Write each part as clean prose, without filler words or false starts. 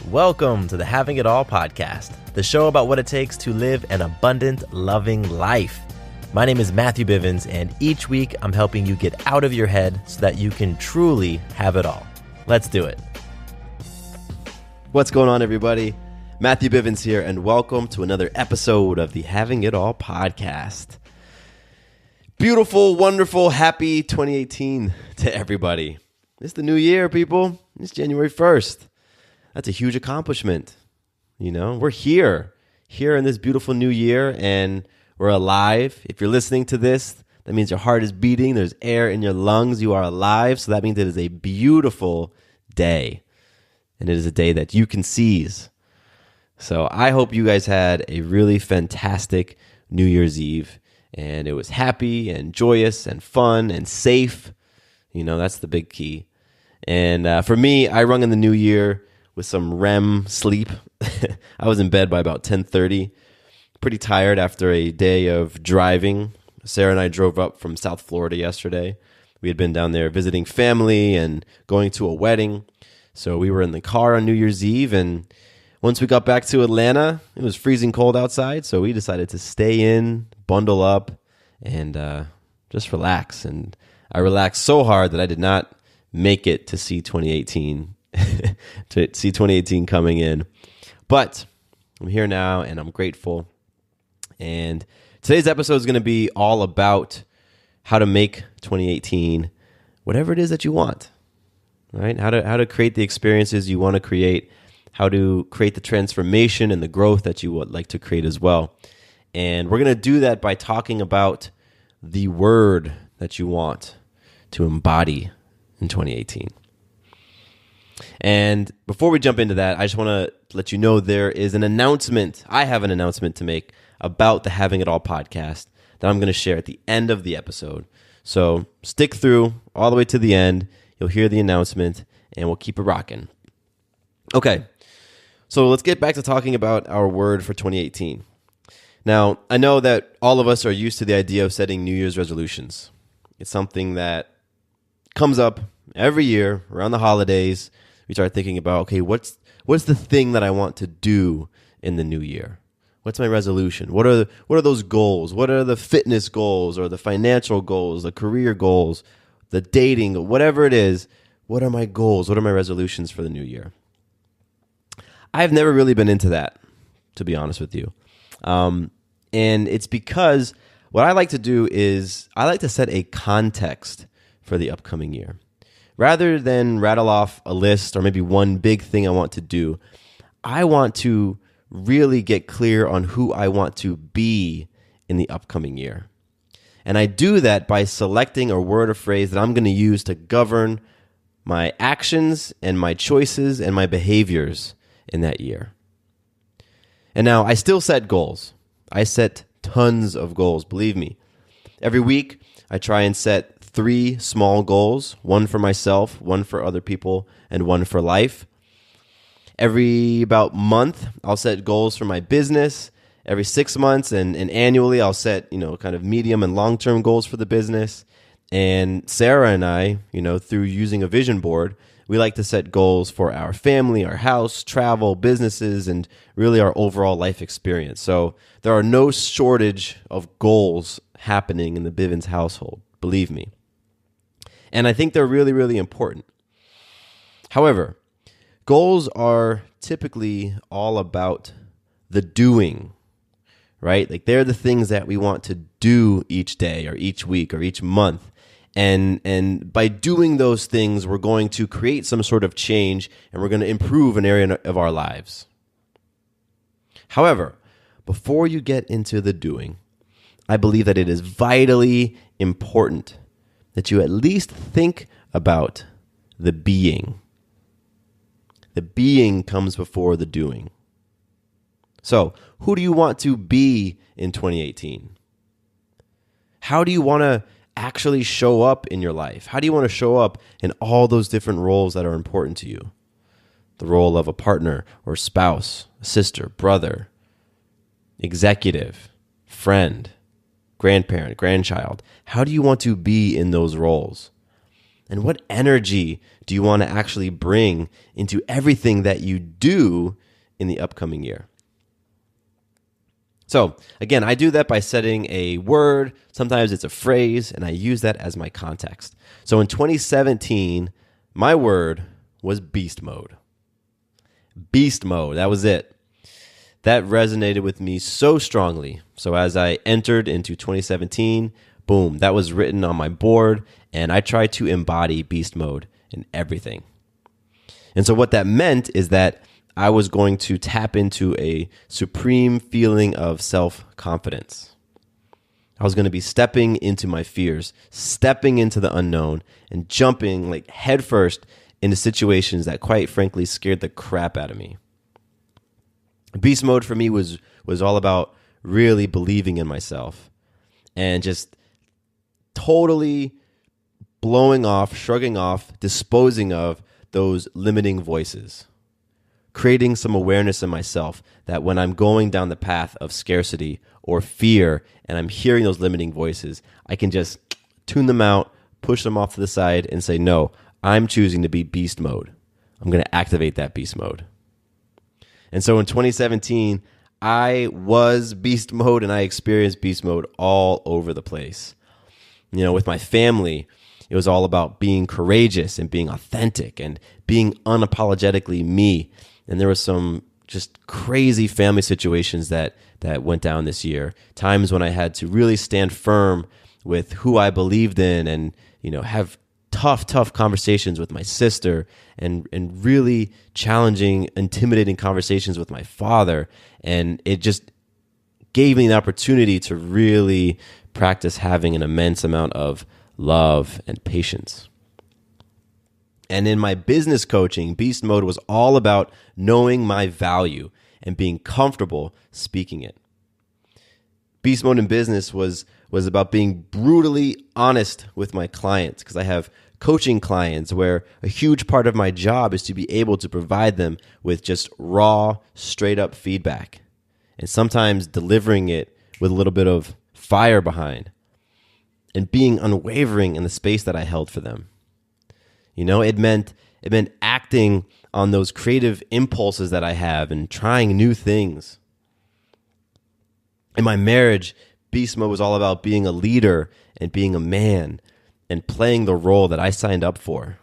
Welcome to the Having It All podcast, the show about what it takes to live an abundant, loving life. My name is Matthew Bivens, and each week I'm helping you get out of your head so that you can truly have it all. Let's do it. What's going on, everybody? Matthew Bivens here, and welcome to another episode of the Having It All podcast. Beautiful, wonderful, happy 2018 to everybody. It's the new year, people. It's January 1st. That's a huge accomplishment. You know, we're here in this beautiful new year, and we're alive. If you're listening to this, that means your heart is beating. There's air in your lungs. You are alive. So that means it is a beautiful day, and it is a day that you can seize. So I hope you guys had a really fantastic New Year's Eve, and it was happy and joyous and fun and safe. You know, that's the big key. And for me, I rung in the new year with some REM sleep. I was in bed by about 10:30, pretty tired after a day of driving. Sarah and I drove up from South Florida yesterday. We had been down there visiting family and going to a wedding. So we were in the car on New Year's Eve, and once we got back to Atlanta, it was freezing cold outside, so we decided to stay in, bundle up, and just relax. And I relaxed so hard that I did not make it to see 2018 to see 2018 coming in. But I'm here now, and I'm grateful. And today's episode is going to be all about how to make 2018 whatever it is that you want, right? How to create the experiences you want to create, how to create the transformation and the growth that you would like to create as well. And we're going to do that by talking about the word that you want to embody in 2018. And before we jump into that, I just want to let you know there is an announcement. I have an announcement to make about the Having It All podcast that I'm going to share at the end of the episode. So stick through all the way to the end. You'll hear the announcement, and we'll keep it rocking. Okay, so let's get back to talking about our word for 2018. Now, I know that all of us are used to the idea of setting New Year's resolutions. It's something that comes up every year around the holidays. We start thinking about, okay, what's the thing that I want to do in the new year? What's my resolution? What are those goals? What are the fitness goals or the financial goals, the career goals, the dating, whatever it is? What are my goals? What are my resolutions for the new year? I've never really been into that, to be honest with you. And it's because what I like to do is I like to set a context for the upcoming year. Rather than rattle off a list or maybe one big thing I want to do, I want to really get clear on who I want to be in the upcoming year. And I do that by selecting a word or phrase that I'm going to use to govern my actions and my choices and my behaviors in that year. And now I still set goals. I set tons of goals, believe me. Every week I try and set 3 small goals, one for myself, one for other people, and one for life. Every about month, I'll set goals for my business. Every 6 months and annually, I'll set, kind of medium and long-term goals for the business. And Sarah and I, through using a vision board, we like to set goals for our family, our house, travel, businesses, and really our overall life experience. So there are no shortage of goals happening in the Bivens household, believe me. And I think they're really, really important. However, goals are typically all about the doing, right? Like they're the things that we want to do each day or each week or each month. And by doing those things, we're going to create some sort of change and we're going to improve an area of our lives. However, before you get into the doing, I believe that it is vitally important that you at least think about the being. The being comes before the doing. So, who do you want to be in 2018? How do you want to actually show up in your life? How do you want to show up in all those different roles that are important to you? The role of a partner or spouse, a sister, brother, executive, friend, grandparent, grandchild. How do you want to be in those roles? And what energy do you want to actually bring into everything that you do in the upcoming year? So again, I do that by setting a word. Sometimes it's a phrase, and I use that as my context. So in 2017, my word was beast mode. Beast mode, that was it. That resonated with me so strongly. So as I entered into 2017, boom, that was written on my board, and I tried to embody beast mode in everything. And so what that meant is that I was going to tap into a supreme feeling of self-confidence. I was going to be stepping into my fears, stepping into the unknown, and jumping like headfirst into situations that quite frankly scared the crap out of me. Beast mode for me was all about really believing in myself and just totally blowing off, shrugging off, disposing of those limiting voices. Creating some awareness in myself that when I'm going down the path of scarcity or fear and I'm hearing those limiting voices, I can just tune them out, push them off to the side and say, no, I'm choosing to be beast mode. I'm going to activate that beast mode. And so in 2017, I was beast mode and I experienced beast mode all over the place. You know, with my family, it was all about being courageous and being authentic and being unapologetically me. And there were some just crazy family situations that went down this year. Times when I had to really stand firm with who I believed in and, you know, have tough conversations with my sister and really challenging, intimidating conversations with my father. And it just gave me the opportunity to really practice having an immense amount of love and patience. And in my business coaching, beast mode was all about knowing my value and being comfortable speaking it. Beast mode in business was about being brutally honest with my clients, because I have coaching clients where a huge part of my job is to be able to provide them with just raw, straight up feedback, and sometimes delivering it with a little bit of fire behind and being unwavering in the space that I held for them. You know, it meant acting on those creative impulses that I have and trying new things. In my marriage, beast mode was all about being a leader and being a man and playing the role that I signed up for.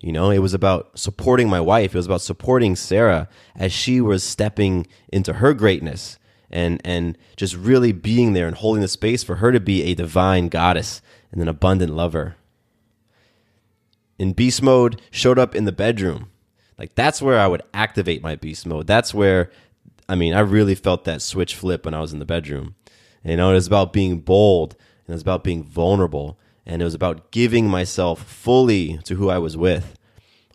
You know, it was about supporting my wife. It was about supporting Sarah as she was stepping into her greatness and just really being there and holding the space for her to be a divine goddess and an abundant lover. In beast mode showed up in the bedroom. Like, that's where I would activate my beast mode. That's where, I really felt that switch flip when I was in the bedroom. And, you know, it was about being bold, and it was about being vulnerable, and it was about giving myself fully to who I was with,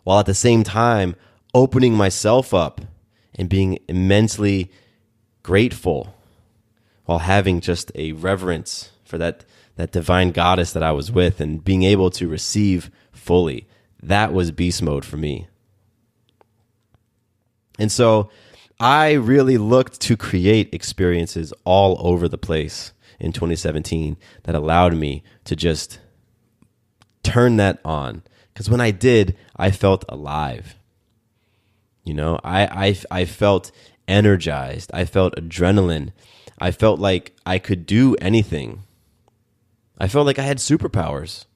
while at the same time opening myself up and being immensely grateful, while having just a reverence for that divine goddess that I was with and being able to receive fully. That was beast mode for me. And so I really looked to create experiences all over the place in 2017 that allowed me to just turn that on. Because when I did, I felt alive. You know, I felt energized. I felt adrenaline. I felt like I could do anything. I felt like I had superpowers.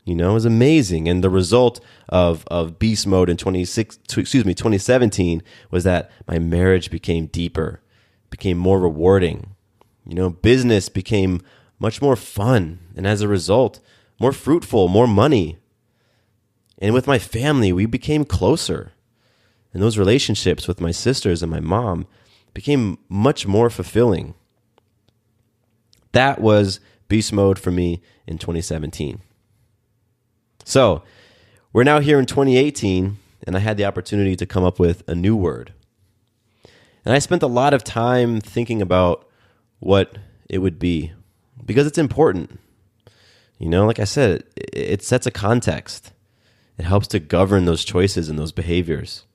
You know, it was amazing. And the result of beast mode in 2017 was that my marriage became deeper, became more rewarding. You know, business became much more fun. And as a result, more fruitful, more money. And with my family, we became closer. And those relationships with my sisters and my mom became much more fulfilling. That was beast mode for me in 2017. So we're now here in 2018, and I had the opportunity to come up with a new word. And I spent a lot of time thinking about what it would be, because it's important. You know, like I said, it sets a context. It helps to govern those choices and those behaviors.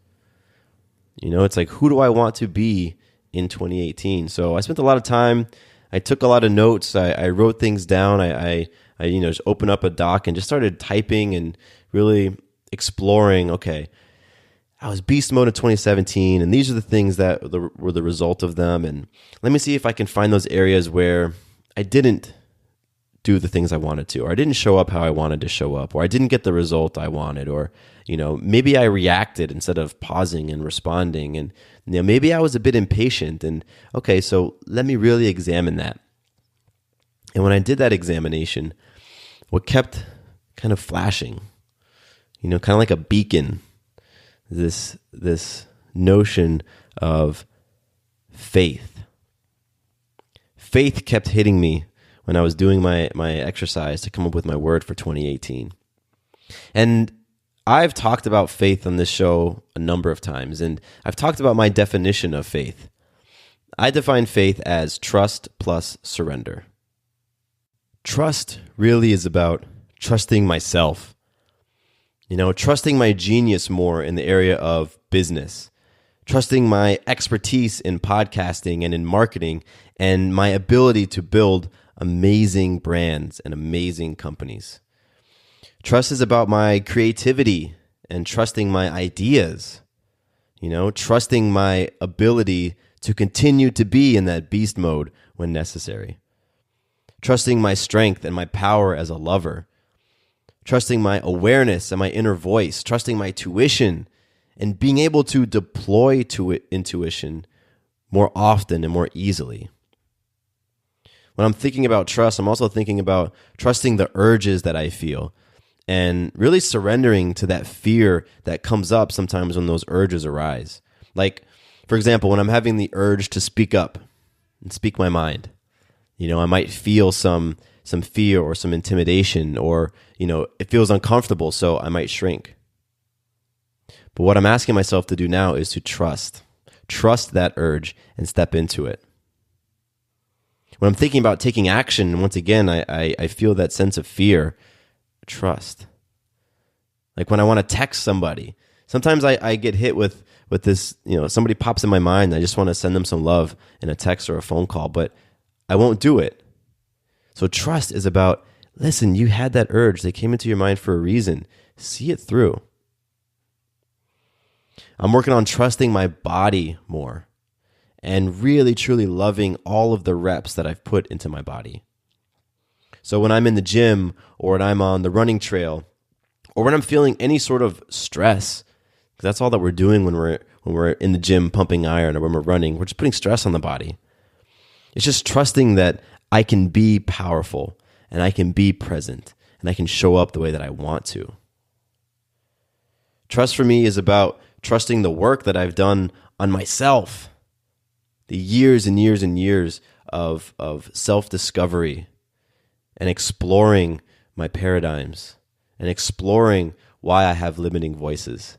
You know, it's like, who do I want to be in 2018? So I spent a lot of time. I took a lot of notes. I wrote things down. I I just opened up a doc and just started typing and really exploring, okay, I was beast mode in 2017, and these are the things that were the result of them. And let me see if I can find those areas where I didn't do the things I wanted to, or I didn't show up how I wanted to show up, or I didn't get the result I wanted, or maybe I reacted instead of pausing and responding, and maybe I was a bit impatient. And okay, so let me really examine that. And when I did that examination, what kept kind of flashing, kind of like a beacon, this notion of faith. Faith kept hitting me when I was doing my exercise to come up with my word for 2018. And I've talked about faith on this show a number of times, and I've talked about my definition of faith. I define faith as trust plus surrender. Trust really is about trusting myself. Trusting my genius more in the area of business, trusting my expertise in podcasting and in marketing, and my ability to build amazing brands and amazing companies. Trust is about my creativity and trusting my ideas, trusting my ability to continue to be in that beast mode when necessary. Trusting my strength and my power as a lover. Trusting my awareness and my inner voice, trusting my tuition, and being able to deploy intuition more often and more easily. When I'm thinking about trust, I'm also thinking about trusting the urges that I feel and really surrendering to that fear that comes up sometimes when those urges arise. Like, for example, when I'm having the urge to speak up and speak my mind, I might feel some fear or some intimidation, or, it feels uncomfortable, so I might shrink. But what I'm asking myself to do now is to trust that urge and step into it. When I'm thinking about taking action, once again, I feel that sense of fear, trust. Like when I want to text somebody, sometimes I get hit with this, somebody pops in my mind, I just want to send them some love in a text or a phone call, but I won't do it. So trust is about, listen, you had that urge. They came into your mind for a reason. See it through. I'm working on trusting my body more and really, truly loving all of the reps that I've put into my body. So when I'm in the gym or when I'm on the running trail or when I'm feeling any sort of stress, because that's all that we're doing when we're in the gym pumping iron or when we're running, we're just putting stress on the body. It's just trusting that I can be powerful and I can be present and I can show up the way that I want to. Trust for me is about trusting the work that I've done on myself, the years and years and years of self-discovery and exploring my paradigms and exploring why I have limiting voices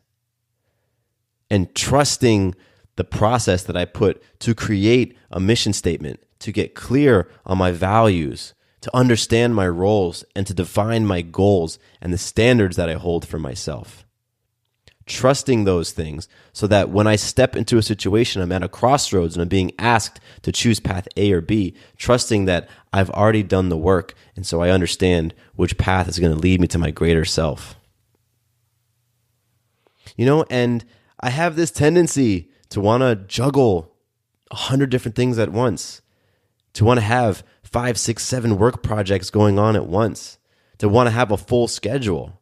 and trusting the process that I put to create a mission statement, to get clear on my values, to understand my roles, and to define my goals and the standards that I hold for myself. Trusting those things so that when I step into a situation, I'm at a crossroads and I'm being asked to choose path A or B, trusting that I've already done the work and so I understand which path is going to lead me to my greater self. And I have this tendency to want to juggle 100 different things at once, to want to have 5, 6, 7 work projects going on at once, to want to have a full schedule.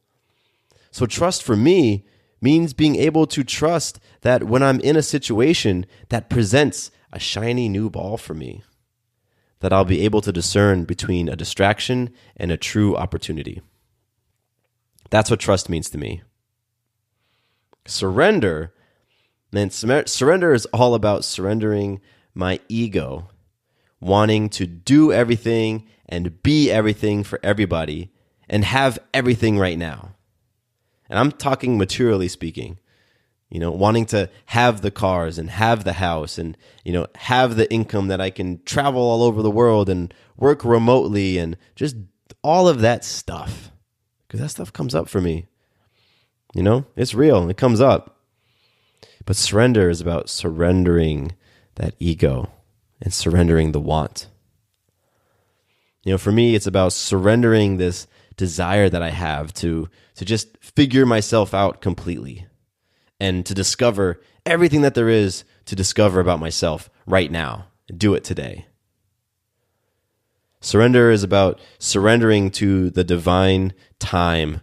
So trust for me means being able to trust that when I'm in a situation that presents a shiny new ball for me, that I'll be able to discern between a distraction and a true opportunity. That's what trust means to me. Surrender is all about surrendering my ego, wanting to do everything and be everything for everybody and have everything right now. And I'm talking materially speaking, wanting to have the cars and have the house and, have the income that I can travel all over the world and work remotely and just all of that stuff. Because that stuff comes up for me. It's real. It comes up. But surrender is about surrendering that ego and surrendering the want. For me, it's about surrendering this desire that I have to just figure myself out completely and to discover everything that there is to discover about myself right now. Do it today. Surrender is about surrendering to the divine time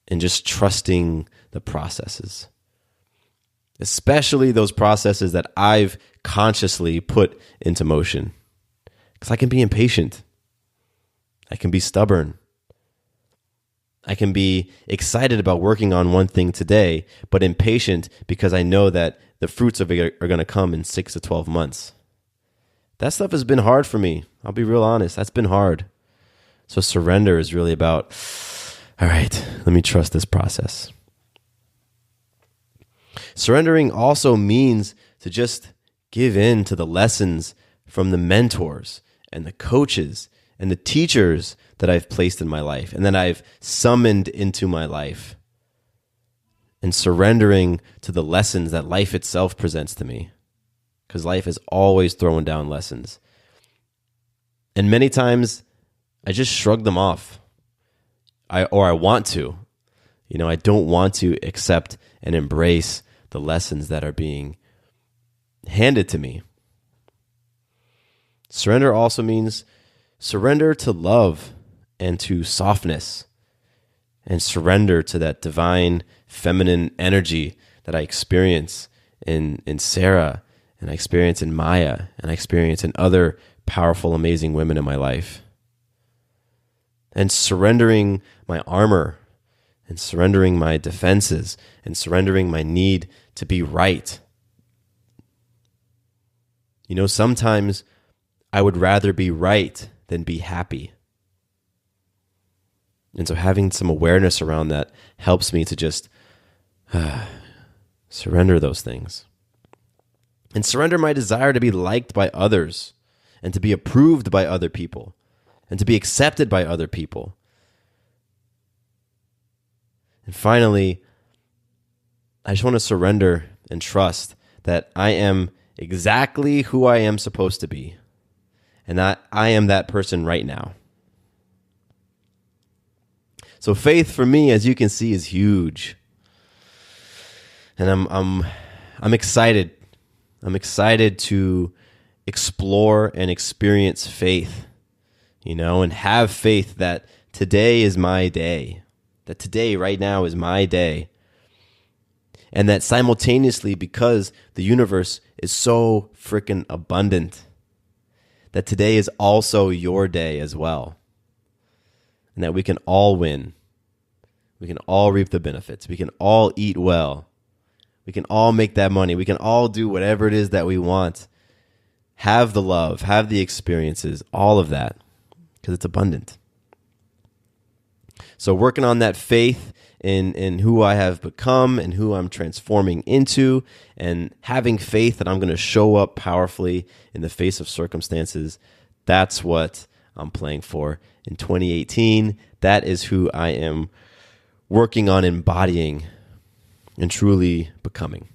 and just trusting the processes, especially those processes that I've consciously put into motion. Because I can be impatient. I can be stubborn. I can be excited about working on one thing today, but impatient because I know that the fruits of it are going to come in 6 to 12 months. That stuff has been hard for me. I'll be real honest. That's been hard. So surrender is really about, all right, let me trust this process. Surrendering also means to just give in to the lessons from the mentors and the coaches and the teachers that I've placed in my life and that I've summoned into my life, and surrendering to the lessons that life itself presents to me, because life is always throwing down lessons. And many times I just shrug them off. I want to. I don't want to accept and embrace the lessons that are being handed to me. Surrender also means surrender to love and to softness, and surrender to that divine feminine energy that I experience in Sarah, and I experience in Maya, and I experience in other powerful, amazing women in my life. And surrendering my armor, and surrendering my defenses, and surrendering my need to be right. Sometimes I would rather be right than be happy. And so having some awareness around that helps me to just surrender those things. And surrender my desire to be liked by others, and to be approved by other people, and to be accepted by other people. And finally, I just want to surrender and trust that I am exactly who I am supposed to be, and that I am that person right now. So faith for me, as you can see, is huge. And I'm excited. I'm excited to explore and experience faith, and have faith that today is my day, that today right now is my day. And that simultaneously, because the universe is so freaking abundant, that today is also your day as well. And that we can all win. We can all reap the benefits. We can all eat well. We can all make that money. We can all do whatever it is that we want. Have the love, have the experiences, all of that, because it's abundant. So working on that faith in who I have become and who I'm transforming into, and having faith that I'm going to show up powerfully in the face of circumstances, that's what I'm playing for in 2018. That is who I am working on embodying and truly becoming.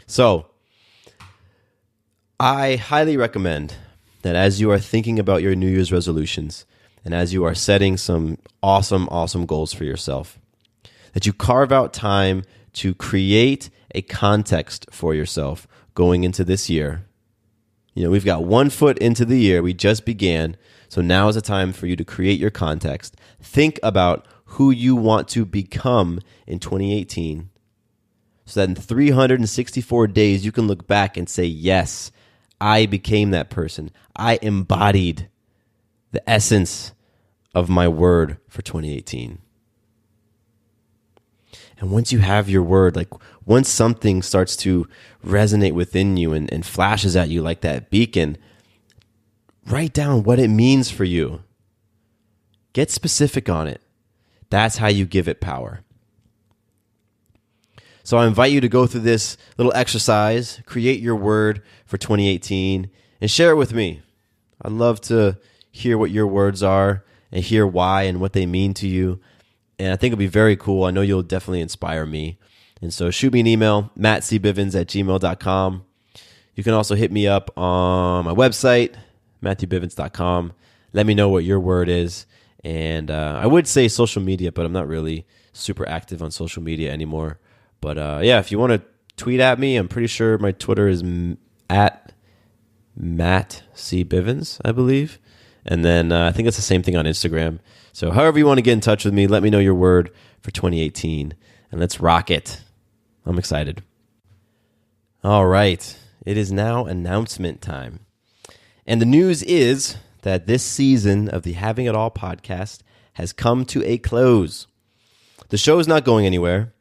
So, I highly recommend that as you are thinking about your New Year's resolutions, and as you are setting some awesome, awesome goals for yourself, that you carve out time to create a context for yourself going into this year. We've got 1 foot into the year. We just began. So now is the time for you to create your context. Think about who you want to become in 2018, so that in 364 days you can look back and say, yes, I became that person. I embodied the essence of my word for 2018. And once you have your word, once something starts to resonate within you and flashes at you like that beacon, write down what it means for you. Get specific on it. That's how you give it power. So I invite you to go through this little exercise, create your word for 2018, and share it with me. I'd love to hear what your words are and hear why and what they mean to you. And I think it'll be very cool. I know you'll definitely inspire me. And so shoot me an email, mattcbivens@gmail.com. You can also hit me up on my website, MatthewBivens.com. Let me know what your word is. And I would say social media, but I'm not really super active on social media anymore. But yeah, if you want to tweet at me, I'm pretty sure my Twitter is at Matt C. Bivens, I believe. And then I think it's the same thing on Instagram. So however you want to get in touch with me, let me know your word for 2018. And let's rock it. I'm excited. All right. It is now announcement time. And the news is that this season of the Having It All podcast has come to a close. The show is not going anywhere,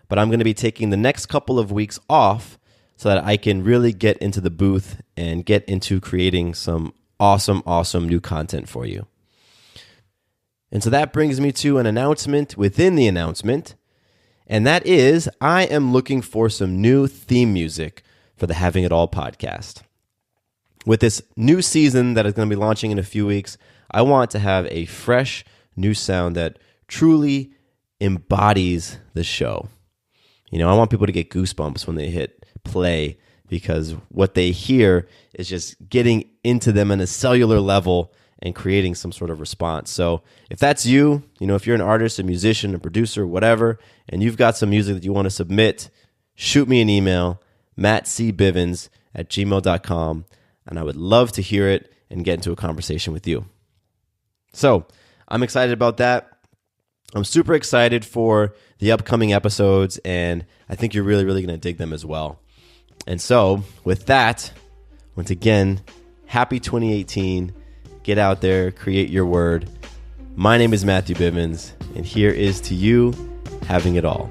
but I'm going to be taking the next couple of weeks off so that I can really get into the booth and get into creating some awesome new content for you. And so that brings me to an announcement within the announcement, and that is I am looking for some new theme music for the Having It All podcast. With this new season that is going to be launching in a few weeks, I want to have a fresh new sound that truly embodies the show. You know, I want people to get goosebumps when they hit play because what they hear is just getting into them on a cellular level and creating some sort of response. So if that's you, you know, if you're an artist, a musician, a producer, whatever, and you've got some music that you want to submit, shoot me an email, mattcbivens@gmail.com, and I would love to hear it and get into a conversation with you. So I'm excited about that. I'm super excited for the upcoming episodes, and I think you're really going to dig them as well. And so with that, once again, happy 2018. Get out there, create your word. My name is Matthew Bivens, and here is to you having it all.